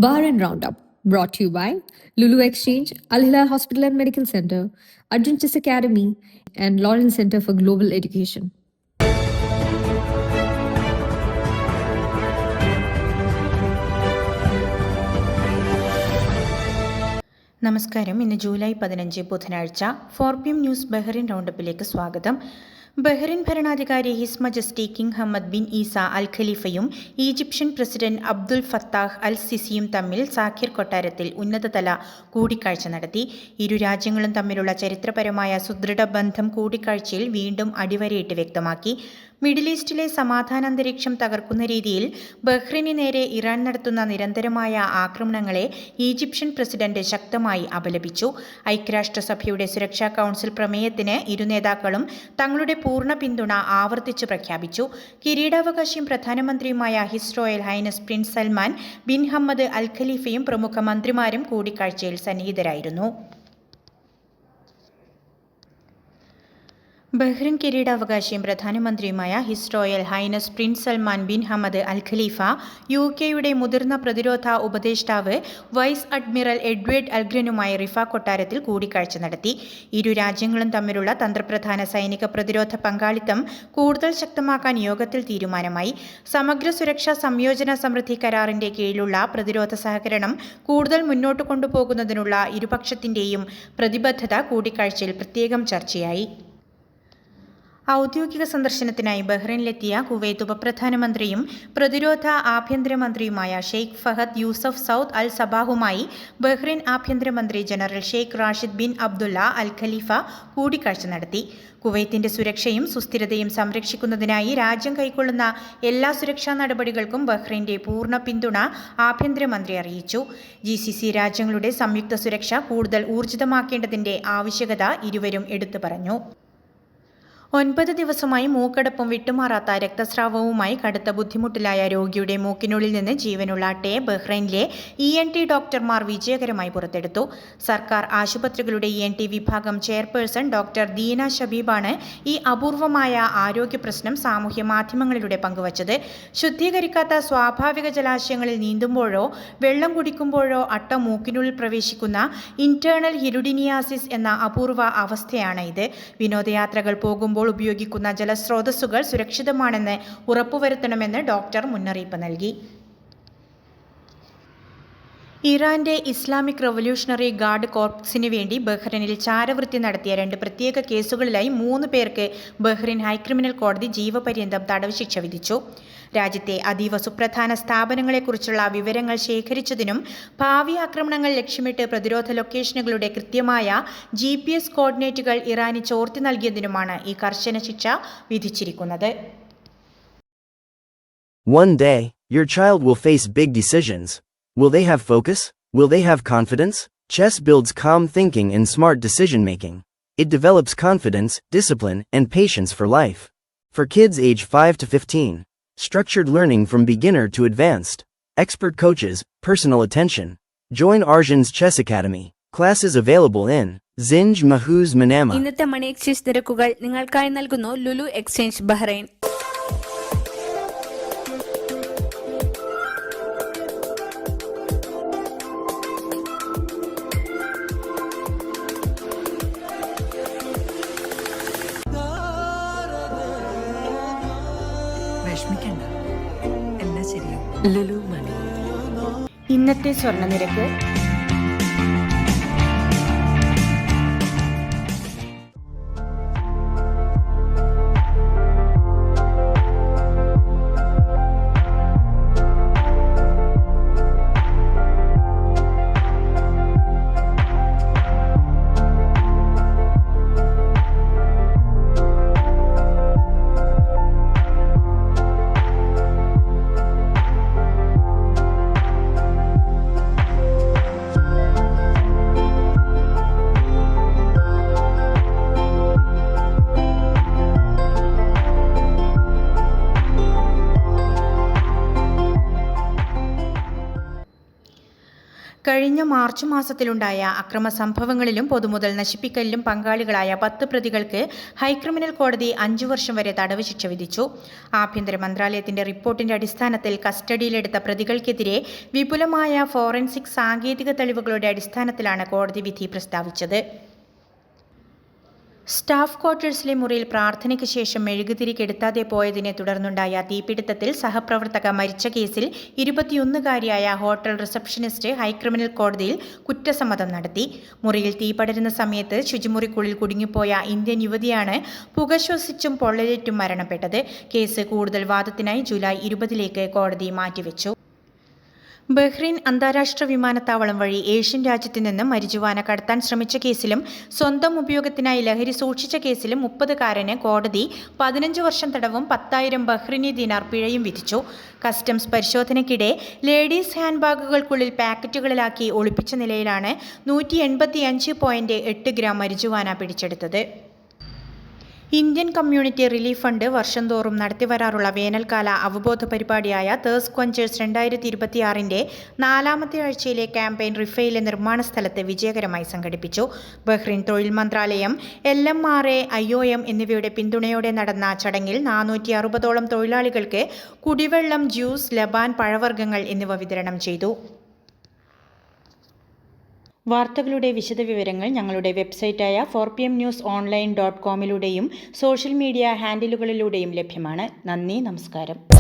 Bahrain Roundup, brought to you by Lulu Exchange, Al Hilal Hospital and Medical Center, Adventist Academy, and Lawrence Center for Global Education. നമസ്കാരം. ഇന്ന് July 15 ബുധനാഴ്ച. 4PM news Bahrain റൗണ്ടപ്പിലേക്ക് സ്വാഗതം. Bahrain ഭരണാധികാരി his majesty king Hammad bin Isa Al ഖലീഫയും Egyptian president Abdul Fattah Al സിസിയും തമ്മിൽ Sakhir കൊട്ടാരത്തിൽ ഉന്നതതല കൂടിക്കാഴ്ച നടത്തി. ഇരു രാജ്യങ്ങളും തമ്മിലുള്ള ചരിത്രപരമായ സുദൃഢ ബന്ധം കൂടിക്കാഴ്ചയിൽ വീണ്ടും അടിവരയിട്ട് വ്യക്തമാക്കി. മിഡിൽ ഈസ്റ്റിലെ സമാധാനാന്തരീക്ഷം തകർക്കുന്ന രീതിയിൽ ബഹ്റിന് നേരെ ഇറാൻ നടത്തുന്ന നിരന്തരമായ ആക്രമണങ്ങളെ ഈജിപ്ഷ്യൻ പ്രസിഡന്റ് ശക്തമായി അപലപിച്ചു. ഐക്യരാഷ്ട്രസഭയുടെ സുരക്ഷാ കൗൺസിൽ പ്രമേയത്തിന് ഇരു നേതാക്കളും തങ്ങളുടെ പൂർണ്ണ പിന്തുണ ആവർത്തിച്ചു പ്രഖ്യാപിച്ചു. കിരീടാവകാശിയും പ്രധാനമന്ത്രിയുമായ his royal highness prince Salman bin Hammad Al ഖലീഫയും പ്രമുഖ മന്ത്രിമാരും കൂടിക്കാഴ്ചയിൽ സന്നിഹിതരായിരുന്നു. ബഹ്റിൻ കിരീടാവകാശിയും പ്രധാനമന്ത്രിയുമായ his royal highness prince Salman bin Hammad Al Khalifa, UK മുതിർന്ന പ്രതിരോധ ഉപദേഷ്ടാവ് വൈസ് അഡ്മിറൽ എഡ്വേർഡ് അൽഗ്രനുമായി റിഫ കൊട്ടാരത്തിൽ കൂടിക്കാഴ്ച നടത്തി. ഇരു രാജ്യങ്ങളും തമ്മിലുള്ള തന്ത്രപ്രധാന സൈനിക പ്രതിരോധ പങ്കാളിത്തം കൂടുതൽ ശക്തമാക്കാൻ യോഗത്തിൽ തീരുമാനമായി. സമഗ്ര സുരക്ഷാ സംയോജന സമൃദ്ധി കരാറിന്റെ കീഴിലുള്ള പ്രതിരോധ സഹകരണം കൂടുതൽ മുന്നോട്ട് കൊണ്ടുപോകുന്നതിനുള്ള ഇരുപക്ഷത്തിന്റെയും പ്രതിബദ്ധത കൂടിക്കാഴ്ചയിൽ പ്രത്യേകം ചർച്ചയായി. ഔദ്യോഗിക സന്ദർശനത്തിനായി ബഹ്റൈനിലെത്തിയ കുവൈത്ത് ഉപപ്രധാനമന്ത്രിയും പ്രതിരോധ ആഭ്യന്തരമന്ത്രിയുമായ Sheikh Fahad Yousef Saud Al സബാഹുമായി ബഹ്റൈൻ ആഭ്യന്തരമന്ത്രി general Sheikh Rashid bin Abdullah Al Khalifa കൂടിക്കാഴ്ച നടത്തി. കുവൈത്തിന്റെ സുരക്ഷയും സുസ്ഥിരതയും സംരക്ഷിക്കുന്നതിനായി രാജ്യം കൈക്കൊള്ളുന്ന എല്ലാ സുരക്ഷാ നടപടികൾക്കും ബഹ്റൈന്റെ പൂർണ്ണ പിന്തുണ ആഭ്യന്തരമന്ത്രി അറിയിച്ചു. GCC രാജ്യങ്ങളുടെ സംയുക്ത സുരക്ഷ കൂടുതൽ ഊർജിതമാക്കേണ്ടതിന്റെ ആവശ്യകത ഇരുവരും എടുത്തു പറഞ്ഞു. 9 ദിവസമായി മൂക്കടപ്പും വിട്ടുമാറാത്ത രക്തസ്രാവവുമായി കടുത്ത ബുദ്ധിമുട്ടിലായ രോഗിയുടെ മൂക്കിനുള്ളിൽ നിന്ന് ജീവനുള്ള അട്ടയെ ബഹ്റൈനിലെ ENT ഡോക്ടർമാർ വിജയകരമായി പുറത്തെടുത്തു. സർക്കാർ ആശുപത്രികളുടെ ENT വിഭാഗം ചെയർപേഴ്സൺ ഡോക്ടർ ദീന ഷബീബാണ് ഈ അപൂർവമായ ആരോഗ്യ പ്രശ്നം സാമൂഹ്യ മാധ്യമങ്ങളിലൂടെ പങ്കുവച്ചത്. ശുദ്ധീകരിക്കാത്ത സ്വാഭാവിക ജലാശയങ്ങളിൽ നീന്തുമ്പോഴോ വെള്ളം കുടിക്കുമ്പോഴോ അട്ട മൂക്കിനുള്ളിൽ പ്രവേശിക്കുന്ന ഇന്റേണൽ ഹിരുഡിനിയാസിസ് എന്ന അപൂർവ അവസ്ഥയാണ് ഇത്. വിനോദയാത്രകൾ പോകുമ്പോൾ ഉപയോഗിക്കുന്ന ജലസ്രോതസ്സുകൾ സുരക്ഷിതമാണെന്ന് ഉറപ്പുവരുത്തണമെന്ന് ഡോക്ടർ മുന്നറിയിപ്പ് നൽകി. ഇറാന്റെ ഇസ്ലാമിക് റവല്യൂഷണറി ഗാർഡ് കോർപ്സിന് വേണ്ടി ബഹ്റൈനിൽ ചാരവൃത്തി നടത്തിയ 2 പ്രത്യേക കേസുകളിലായി 3 പേർക്ക് ബഹ്റൈൻ ഹൈക്രിമിനൽ കോടതി ജീവപര്യന്തം തടവ് ശിക്ഷ വിധിച്ചു. രാജ്യത്തെ അതീവ സുപ്രധാന സ്ഥാപനങ്ങളെക്കുറിച്ചുള്ള വിവരങ്ങൾ ശേഖരിച്ചതിനും ഭാവി ആക്രമണങ്ങൾ ലക്ഷ്യമിട്ട് പ്രതിരോധ ലൊക്കേഷനുകളുടെ കൃത്യമായ GPS കോർഡിനേറ്റുകൾ ഇറാന് ചോർത്തി നൽകിയതിനുമാണ് ഈ കർശന ശിക്ഷ വിധിച്ചിരിക്കുന്നത്. One day, your child will face big decisions. Will they have focus? Will they have confidence? Chess builds calm thinking and smart decision-making. It develops confidence, discipline, and patience for life. For kids age 5 to 15, structured learning from beginner to advanced. Expert coaches, personal attention. Join Arjan's Chess Academy. Classes available in Zinj Mahuz Manama. ഇന്നത്തെ money exchange നിരക്കുകൾ നിങ്ങൾക്കായി നൽകുന്നു Lulu exchange Bahrain. ഇന്നത്തെ സ്വർണ്ണ നിരക്ക് കഴിഞ്ഞ March മാസത്തിലുണ്ടായ അക്രമ സംഭവങ്ങളിലും പൊതുമുതൽ നശിപ്പിക്കലിലും പങ്കാളികളായ 10 പ്രതികൾക്ക് ഹൈക്രിമിനൽ കോടതി 5 വർഷം വരെ തടവ് ശിക്ഷ വിധിച്ചു. ആഭ്യന്തര മന്ത്രാലയത്തിന്റെ റിപ്പോർട്ടിന്റെ അടിസ്ഥാനത്തിൽ കസ്റ്റഡിയിലെടുത്ത പ്രതികൾക്കെതിരെ വിപുലമായ ഫോറൻസിക് സാങ്കേതിക തെളിവുകളുടെ അടിസ്ഥാനത്തിലാണ് കോടതി വിധി പ്രസ്താവിച്ചത്. സ്റ്റാഫ് ക്വാർട്ടേഴ്സിലെ മുറിയിൽ പ്രാർത്ഥനയ്ക്ക് ശേഷം മെഴുകുതിരി കെടുത്താതെ പോയതിനെ തുടർന്നുണ്ടായ തീപിടുത്തത്തിൽ സഹപ്രവർത്തക മരിച്ച കേസിൽ 21-കാരിയായ ഹോട്ടൽ റിസപ്ഷനിസ്റ്റ് ഹൈക്രിമിനൽ കോടതിയിൽ കുറ്റസമ്മതം നടത്തി. മുറിയിൽ തീ പടരുന്ന സമയത്ത് ശുചിമുറിക്കുള്ളിൽ കുടുങ്ങിപ്പോയ ഇന്ത്യൻ യുവതിയാണ് പുക ശ്വസിച്ചും പൊള്ളലേറ്റും മരണപ്പെട്ടത്. കേസ് കൂടുതൽ വാദത്തിനായി ജൂലൈ 20 കോടതി മാറ്റിവെച്ചു. ബഹ്റൈൻ അന്താരാഷ്ട്ര വിമാനത്താവളം വഴി ഏഷ്യൻ രാജ്യത്ത് നിന്ന് മരിജുവാന കടത്താൻ ശ്രമിച്ച കേസിലും സ്വന്തം ഉപയോഗത്തിനായി ലഹരി സൂക്ഷിച്ച കേസിലും 30-കാരന് കോടതി 15 വർഷം തടവും 10,000 ബഹ്റിനി ദിനാർ പിഴയും വിധിച്ചു. കസ്റ്റംസ് പരിശോധനയ്ക്കിടെ ലേഡീസ് ഹാൻഡ് ബാഗുകൾക്കുള്ളിൽ പാക്കറ്റുകളിലാക്കി ഒളിപ്പിച്ച നിലയിലാണ് 185.8 ഗ്രാം മരിജുവാന പിടിച്ചെടുത്തത്. ഇന്ത്യൻ കമ്മ്യൂണിറ്റി റിലീഫ് ഫണ്ട് വർഷം തോറും നടത്തിവരാറുള്ള വേനൽക്കാല അവബോധ പരിപാടിയായ തേഴ്സ്റ്റ് ക്വഞ്ചേഴ്സ് 2026-ന്റെ 4ാമത്തെ ആഴ്ചയിലെ ക്യാമ്പയിൻ റിഫയിലെ നിർമ്മാണ സ്ഥലത്ത് വിജയകരമായി സംഘടിപ്പിച്ചു. ബഹ്റിൻ തൊഴിൽ മന്ത്രാലയം, LMRA, IOM എന്നിവയുടെ പിന്തുണയോടെ നടന്ന ചടങ്ങിൽ 460ഓളം തൊഴിലാളികൾക്ക് കുടിവെള്ളം, ജ്യൂസ്, ലബാൻ, പഴവർഗ്ഗങ്ങൾ എന്നിവ വിതരണം ചെയ്തു. വാർത്തകളുടെ വിശദവിവരങ്ങൾ ഞങ്ങളുടെ വെബ്സൈറ്റായ 4pmnewsonline.com-ലൂടെയും സോഷ്യൽ മീഡിയ ഹാൻഡിലുകളിലൂടെയും ലഭ്യമാണ്. നന്ദി, നമസ്കാരം.